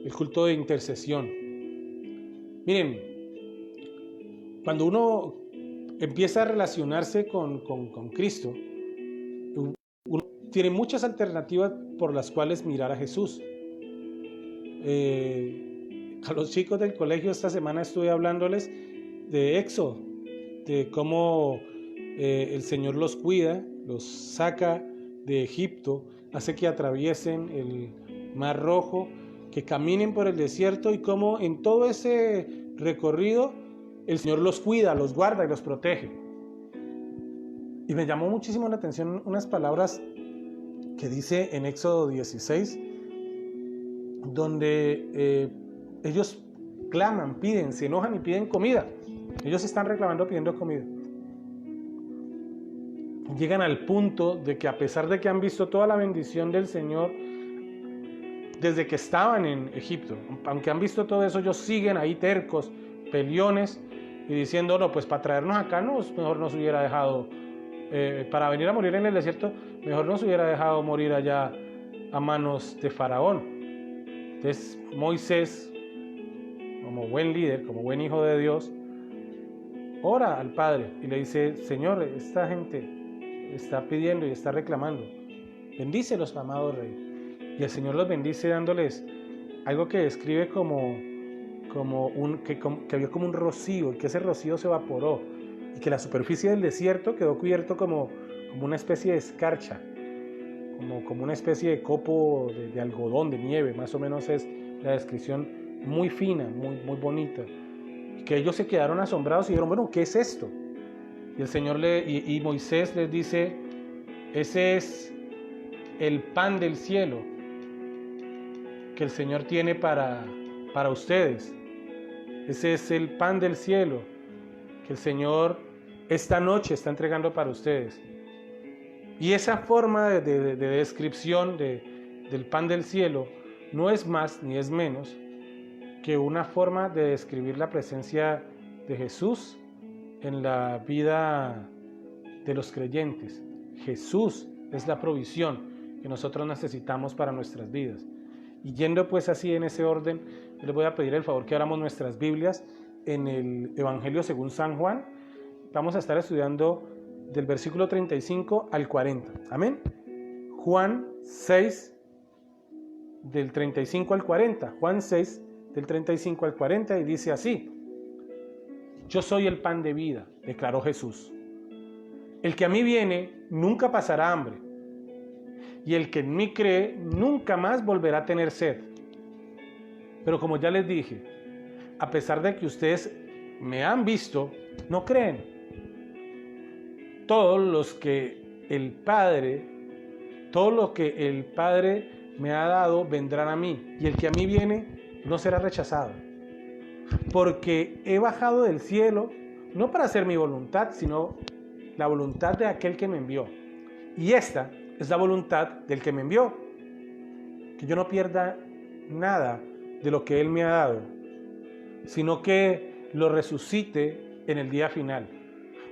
el culto de intercesión. Miren, cuando uno empieza a relacionarse con Cristo, uno tiene muchas alternativas por las cuales mirar a Jesús. A los chicos del colegio esta semana estuve hablándoles de Éxodo, de cómo el Señor los cuida, los saca de Egipto, hace que atraviesen el Mar Rojo, que caminen por el desierto, y cómo en todo ese recorrido el Señor los cuida, los guarda y los protege. Y me llamó muchísimo la atención unas palabras que dice en Éxodo 16, donde ellos claman, piden, se enojan y piden comida. Ellos están reclamando, pidiendo comida. Llegan al punto de que, a pesar de que han visto toda la bendición del Señor desde que estaban en Egipto, aunque han visto todo eso, ellos siguen ahí tercos, peleones, y diciendo, no, pues para traernos acá mejor nos hubiera dejado, para venir a morir en el desierto, mejor nos hubiera dejado morir allá a manos de Faraón. Entonces Moisés, como buen líder, como buen hijo de Dios, ora al Padre y le dice, Señor, esta gente está pidiendo y está reclamando, bendícelos, amado Rey. Y el Señor los bendice dándoles algo que describe que había como un rocío, y que ese rocío se evaporó, y que la superficie del desierto quedó cubierto como una especie de escarcha, como una especie de copo de algodón, de nieve, más o menos es la descripción, muy fina, muy bonita. Y que ellos se quedaron asombrados y dijeron, bueno, ¿qué es esto? Y el Señor y Moisés les dice, ese es el pan del cielo que el Señor tiene para ustedes. Ese es el pan del cielo que el Señor esta noche está entregando para ustedes. Y esa forma de descripción del pan del cielo no es más ni es menos que una forma de describir la presencia de Jesús en la vida de los creyentes. Jesús es la provisión que nosotros necesitamos para nuestras vidas. Y yendo pues así en ese orden, les voy a pedir el favor que abramos nuestras Biblias en el Evangelio según San Juan. Vamos a estar estudiando del versículo 35 al 40. Amén. Juan 6, del 35 al 40. Juan 6, del 35 al 40, y dice así: Yo soy el pan de vida, declaró Jesús. El que a mí viene nunca pasará hambre, y el que en mí cree nunca más volverá a tener sed. Pero como ya les dije, a pesar de que ustedes me han visto, no creen. Todo lo que el Padre me ha dado vendrán a mí, y el que a mí viene no será rechazado. Porque he bajado del cielo no para hacer mi voluntad, sino la voluntad de aquel que me envió. Y esta es la voluntad del que me envió, que yo no pierda nada de lo que Él me ha dado, sino que lo resucite en el día final.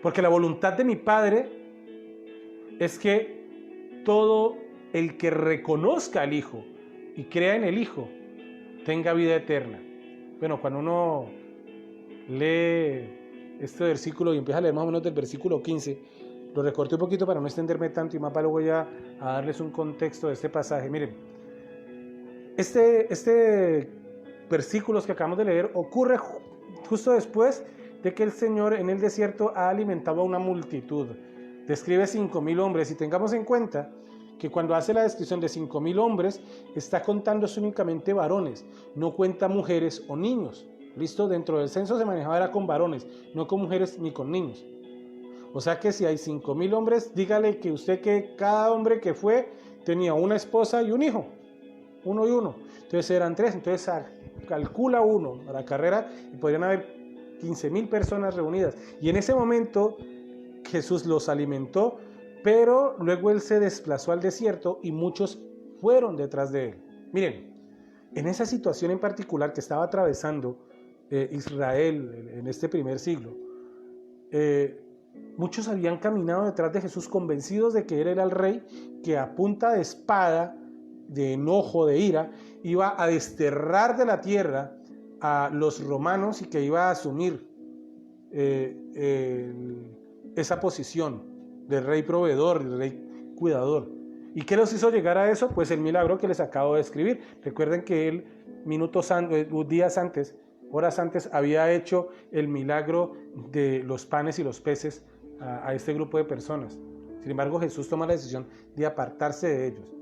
Porque la voluntad de mi Padre es que todo el que reconozca al Hijo y crea en el Hijo tenga vida eterna. Bueno, cuando uno lee este versículo y empieza a leer más o menos del versículo 15, lo recorté un poquito para no extenderme tanto, y más para luego ya a darles un contexto de este pasaje. Miren, este versículos que acabamos de leer ocurre justo después de que el Señor en el desierto ha alimentado a una multitud. Describe 5,000 hombres, y tengamos en cuenta que cuando hace la descripción de 5,000 hombres está contando únicamente varones, no cuenta mujeres o niños. ¿Listo? Dentro del censo se manejaba era con varones, no con mujeres ni con niños. O sea que si hay 5,000 hombres, dígale que usted que cada hombre que fue tenía una esposa y un hijo, uno y uno. Entonces eran 3, entonces calcula uno a la carrera y podrían haber 15,000 personas reunidas. Y en ese momento Jesús los alimentó, pero luego Él se desplazó al desierto y muchos fueron detrás de Él. Miren, en esa situación en particular que estaba atravesando Israel en este primer siglo, muchos habían caminado detrás de Jesús convencidos de que Él era el rey que a punta de espada de enojo, de ira, iba a desterrar de la tierra a los romanos y que iba a asumir esa posición de rey proveedor, de rey cuidador. ¿Y qué los hizo llegar a eso? Pues el milagro que les acabo de escribir. Recuerden que él días antes, horas antes, había hecho el milagro de los panes y los peces a este grupo de personas. Sin embargo, Jesús toma la decisión de apartarse de ellos.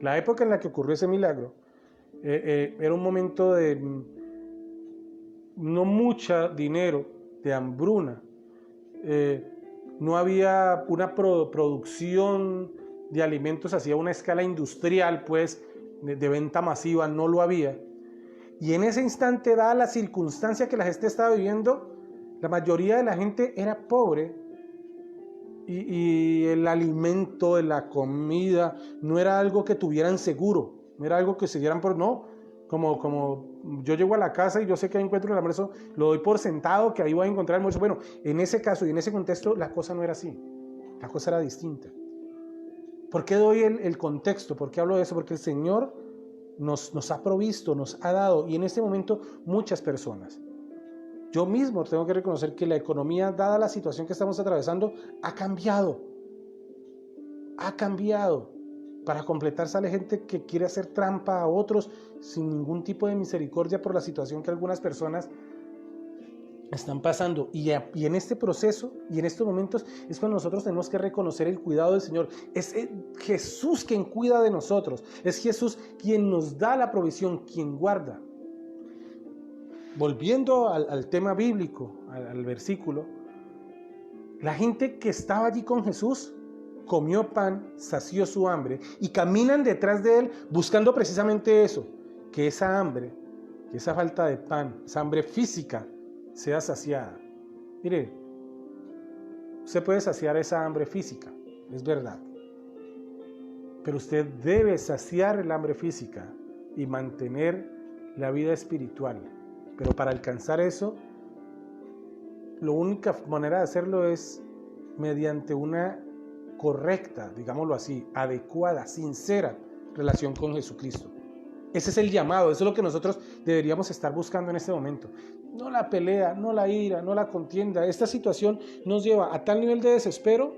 La época en la que ocurrió ese milagro era un momento de no mucho dinero, de hambruna. No había una producción de alimentos así a una escala industrial, pues, de venta masiva, no lo había. Y en ese instante, dada la circunstancia que la gente estaba viviendo, la mayoría de la gente era pobre y el alimento, la comida, no era algo que tuvieran seguro, no era algo que se dieran por, no, como yo llego a la casa y yo sé que encuentro el almuerzo, lo doy por sentado, que ahí voy a encontrar el almuerzo. Bueno, en ese caso y en ese contexto la cosa no era así, la cosa era distinta. ¿Por qué doy el contexto? ¿Por qué hablo de eso? Porque el Señor nos ha provisto, nos ha dado, y en este momento muchas personas. Yo mismo tengo que reconocer que la economía, dada la situación que estamos atravesando, ha cambiado. Ha cambiado. Para completar sale gente que quiere hacer trampa a otros sin ningún tipo de misericordia por la situación que algunas personas están pasando. Y en este proceso y en estos momentos es cuando nosotros tenemos que reconocer el cuidado del Señor. Es Jesús quien cuida de nosotros. Es Jesús quien nos da la provisión, quien guarda. Volviendo al tema bíblico, al versículo, la gente que estaba allí con Jesús comió pan, sació su hambre y caminan detrás de él buscando precisamente eso, que esa hambre, que esa falta de pan, esa hambre física sea saciada. Mire, usted puede saciar esa hambre física, es verdad, pero usted debe saciar el hambre física y mantener la vida espiritual. Pero para alcanzar eso, la única manera de hacerlo es mediante una correcta, digámoslo así, adecuada, sincera relación con Jesucristo. Ese es el llamado, eso es lo que nosotros deberíamos estar buscando en este momento. No la pelea, no la ira, no la contienda. Esta situación nos lleva a tal nivel de desespero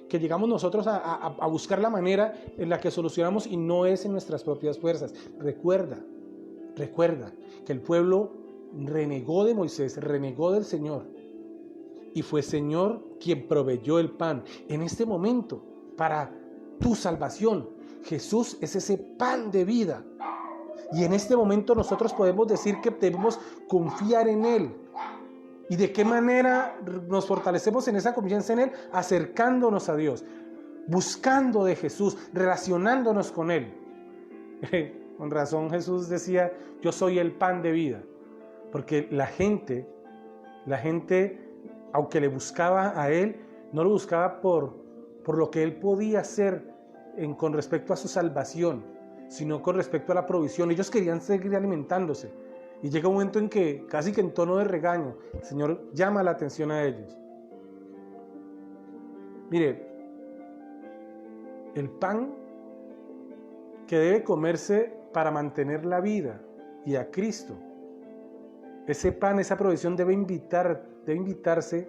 que llegamos nosotros a buscar la manera en la que solucionamos y no es en nuestras propias fuerzas. Recuerda que el pueblo renegó de Moisés, renegó del Señor, y fue Señor quien proveyó el pan. En este momento, para tu salvación, Jesús es ese pan de vida. Y en este momento nosotros podemos decir que debemos confiar en Él. ¿Y de qué manera nos fortalecemos en esa confianza en Él? Acercándonos a Dios, buscando de Jesús, relacionándonos con Él. Con razón Jesús decía, yo soy el pan de vida. Porque la gente, aunque le buscaba a Él, no lo buscaba por lo que Él podía hacer con respecto a su salvación, sino con respecto a la provisión. Ellos querían seguir alimentándose. Y llega un momento en que, casi que en tono de regaño, el Señor llama la atención a ellos. Mire, el pan que debe comerse para mantener la vida y a Cristo, ese pan, esa provisión debe invitarse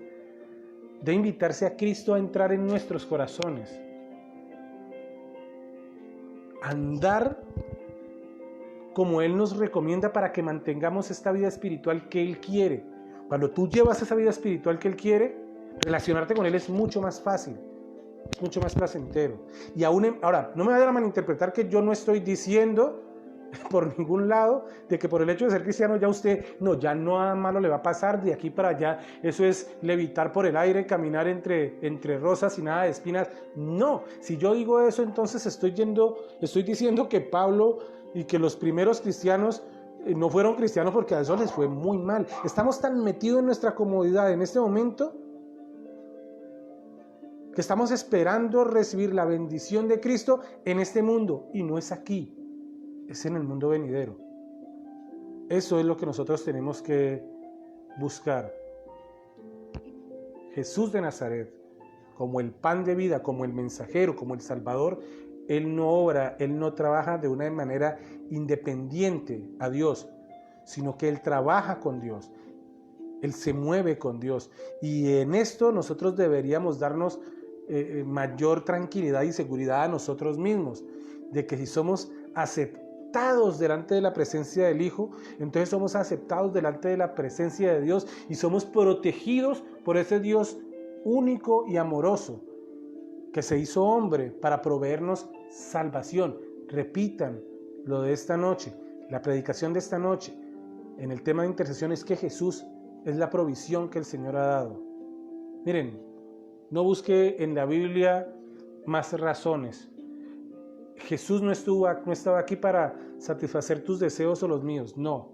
a Cristo a entrar en nuestros corazones. Andar como Él nos recomienda para que mantengamos esta vida espiritual que Él quiere. Cuando tú llevas esa vida espiritual que Él quiere, relacionarte con Él es mucho más fácil, es mucho más placentero. Y ahora, no me vayan a malinterpretar que yo no estoy diciendo por ningún lado de que por el hecho de ser cristiano ya nada malo le va a pasar de aquí para allá. Eso es levitar por el aire, caminar entre rosas y nada de espinas. No, si yo digo eso, entonces estoy diciendo que Pablo y que los primeros cristianos no fueron cristianos porque a eso les fue muy mal. Estamos tan metidos en nuestra comodidad en este momento que estamos esperando recibir la bendición de Cristo en este mundo, y no es aquí, es en el mundo venidero. Eso es lo que nosotros tenemos que buscar. Jesús de Nazaret, como el pan de vida, como el mensajero, como el Salvador, Él no obra, Él no trabaja de una manera independiente a Dios, sino que Él trabaja con Dios, Él se mueve con Dios. Y en esto nosotros deberíamos darnos mayor tranquilidad y seguridad a nosotros mismos, de que si somos aceptados delante de la presencia del Hijo, entonces somos aceptados delante de la presencia de Dios y somos protegidos por ese Dios único y amoroso que se hizo hombre para proveernos salvación. Repitan lo de esta noche, la predicación de esta noche en el tema de intercesión es que Jesús es la provisión que el Señor ha dado. Miren, no busque en la Biblia más razones. Jesús no estaba aquí para satisfacer tus deseos o los míos, no.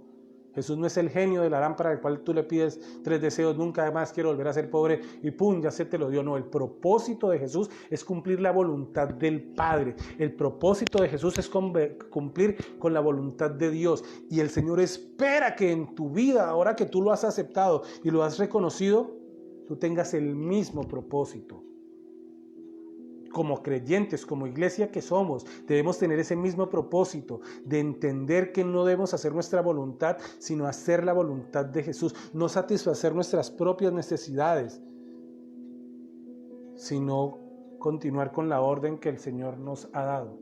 Jesús no es el genio de la lámpara al cual tú le pides 3 deseos, nunca más quiero volver a ser pobre y pum, ya se te lo dio. No, el propósito de Jesús es cumplir la voluntad del Padre. El propósito de Jesús es cumplir con la voluntad de Dios. Y el Señor espera que en tu vida, ahora que tú lo has aceptado y lo has reconocido, tú tengas el mismo propósito. Como creyentes, como iglesia que somos, debemos tener ese mismo propósito de entender que no debemos hacer nuestra voluntad, sino hacer la voluntad de Jesús, no satisfacer nuestras propias necesidades, sino continuar con la orden que el Señor nos ha dado.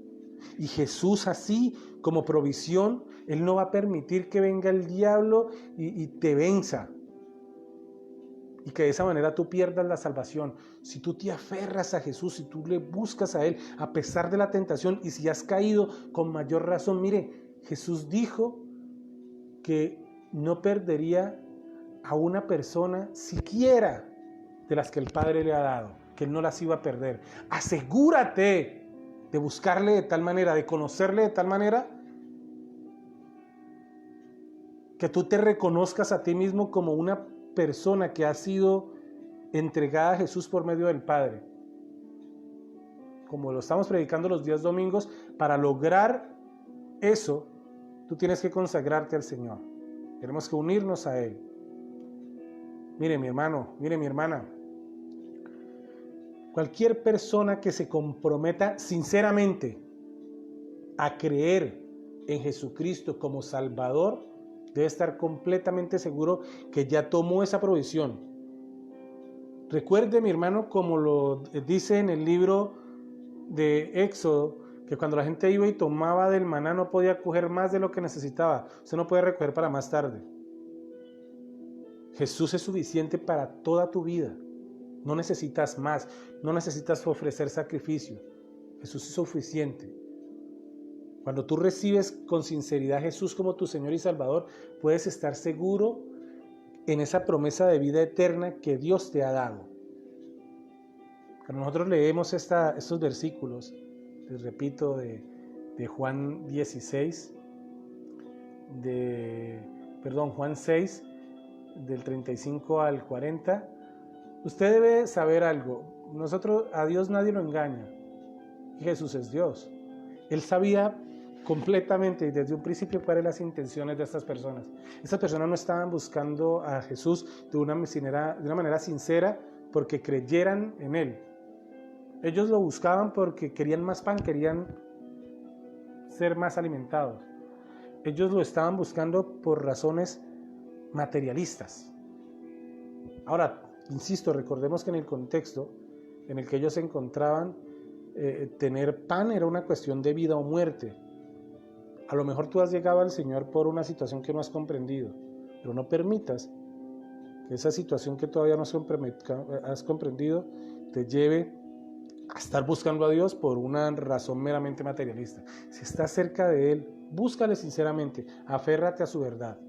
Y Jesús, así como provisión, Él no va a permitir que venga el diablo y te venza, y que de esa manera tú pierdas la salvación. Si tú te aferras a Jesús, si tú le buscas a Él a pesar de la tentación, y si has caído con mayor razón, mire, Jesús dijo que no perdería a una persona siquiera de las que el Padre le ha dado, que Él no las iba a perder. Asegúrate de buscarle de tal manera, de conocerle de tal manera, que tú te reconozcas a ti mismo como una persona que ha sido entregada a Jesús por medio del Padre. Como lo estamos predicando los días domingos, para lograr eso, tú tienes que consagrarte al Señor. Tenemos que unirnos a Él. Mire, mi hermano, mire, mi hermana. Cualquier persona que se comprometa sinceramente a creer en Jesucristo como Salvador, debe estar completamente seguro que ya tomó esa provisión. Recuerde, mi hermano, como lo dice en el libro de Éxodo, que cuando la gente iba y tomaba del maná no podía coger más de lo que necesitaba. Usted no puede recoger para más tarde. Jesús es suficiente para toda tu vida. No necesitas más, no necesitas ofrecer sacrificio. Jesús es suficiente. Cuando tú recibes con sinceridad a Jesús como tu Señor y Salvador, puedes estar seguro en esa promesa de vida eterna que Dios te ha dado. Cuando nosotros leemos estos versículos, les repito, de Juan 16, Juan 6, del 35 al 40, usted debe saber algo. A Dios nadie lo engaña. Jesús es Dios. Él sabía completamente y desde un principio cuáles eran las intenciones de estas personas. Estas personas no estaban buscando a Jesús de una manera sincera porque creyeran en Él. Ellos lo buscaban porque querían más pan, querían ser más alimentados. Ellos lo estaban buscando por razones materialistas. Ahora, insisto, recordemos que en el contexto en el que ellos se encontraban, tener pan era una cuestión de vida o muerte. A lo mejor tú has llegado al Señor por una situación que no has comprendido, pero no permitas que esa situación que todavía no has comprendido te lleve a estar buscando a Dios por una razón meramente materialista. Si estás cerca de Él, búscale sinceramente, aférrate a su verdad.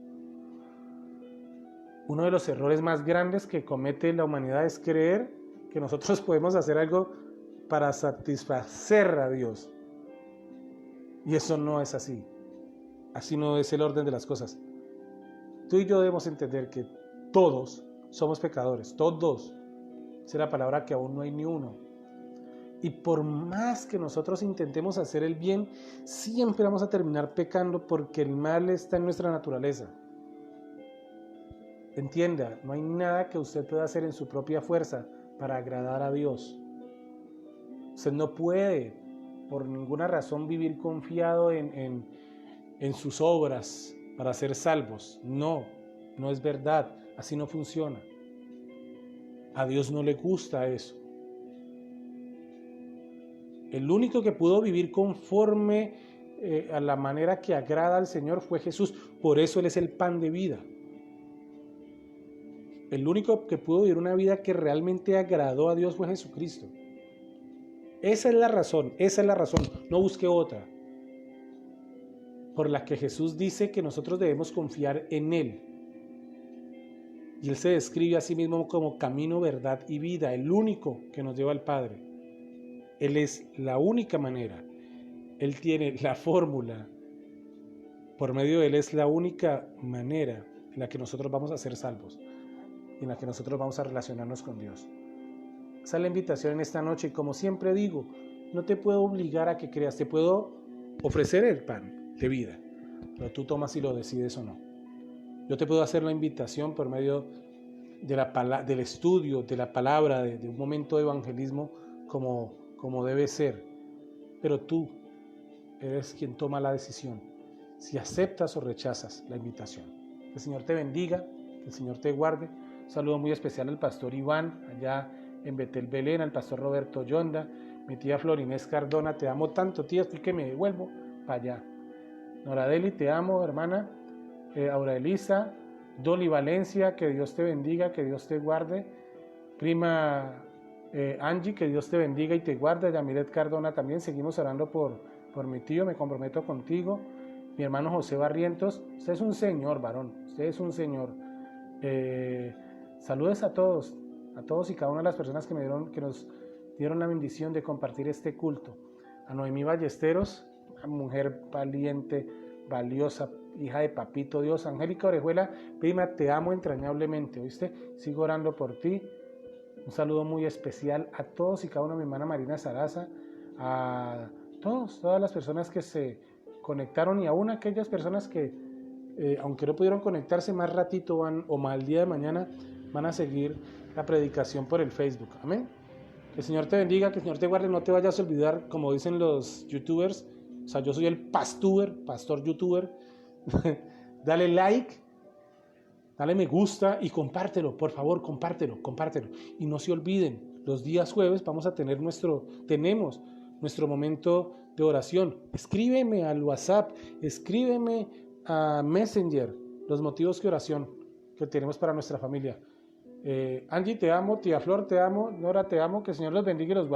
Uno de los errores más grandes que comete la humanidad es creer que nosotros podemos hacer algo para satisfacer a Dios. Y eso no es así. Así no es el orden de las cosas. Tú y yo debemos entender que todos somos pecadores, todos. Esa es la palabra que aún no hay ni uno. Y por más que nosotros intentemos hacer el bien, siempre vamos a terminar pecando porque el mal está en nuestra naturaleza. Entienda, no hay nada que usted pueda hacer en su propia fuerza para agradar a Dios. Usted no puede por ninguna razón vivir confiado en sus obras para ser salvos. No, no es verdad, así no funciona. A Dios no le gusta eso. El único que pudo vivir conforme a la manera que agrada al Señor fue Jesús. Por eso Él es el pan de vida. El único que pudo vivir una vida que realmente agradó a Dios fue Jesucristo. Esa es la razón, no busque otra, por la que Jesús dice que nosotros debemos confiar en Él. Y Él se describe a sí mismo como camino, verdad y vida, el único que nos lleva al Padre. Él es la única manera, Él tiene la fórmula, por medio de Él es la única manera en la que nosotros vamos a ser salvos, en la que nosotros vamos a relacionarnos con Dios. Esa es la invitación en esta noche y como siempre digo, no te puedo obligar a que creas, te puedo ofrecer el pan de vida, pero tú tomas si lo decides o no. Yo te puedo hacer la invitación por medio de del estudio, de la palabra, de un momento de evangelismo como debe ser, pero tú eres quien toma la decisión, si aceptas o rechazas la invitación. Que el Señor te bendiga, que el Señor te guarde. Un saludo muy especial al pastor Iván, allá en Betel Belén, al pastor Roberto Yonda, mi tía Florinés Cardona, te amo tanto, tía, estoy que me devuelvo para allá. Noradeli, te amo, hermana. Aura Elisa, Dolly Valencia, que Dios te bendiga, que Dios te guarde. Prima Angie, que Dios te bendiga y te guarde. Yamilet Cardona también, seguimos orando por mi tío, me comprometo contigo. Mi hermano José Barrientos, usted es un señor, varón, usted es un señor. Saludos a todos y cada una de las personas que nos dieron la bendición de compartir este culto. A Noemí Ballesteros, una mujer valiente, valiosa, hija de Papito Dios. Angélica Orejuela, prima, te amo entrañablemente, ¿oíste? Sigo orando por ti. Un saludo muy especial a todos y cada uno, mi hermana Marina Saraza, a todas las personas que se conectaron y aún aquellas personas que, aunque no pudieron conectarse, más ratito o más el día de mañana van a seguir la predicación por el Facebook. Amén. Que el Señor te bendiga, que el Señor te guarde, no te vayas a olvidar, como dicen los youtubers, o sea, yo soy el pastor youtuber. Dale like, dale me gusta y compártelo, por favor, compártelo. Y no se olviden, los días jueves tenemos nuestro momento de oración. Escríbeme al WhatsApp, escríbeme a Messenger, los motivos de oración que tenemos para nuestra familia. Angie, te amo, tía Flor, te amo, Nora, te amo, que el Señor los bendiga y los guarde.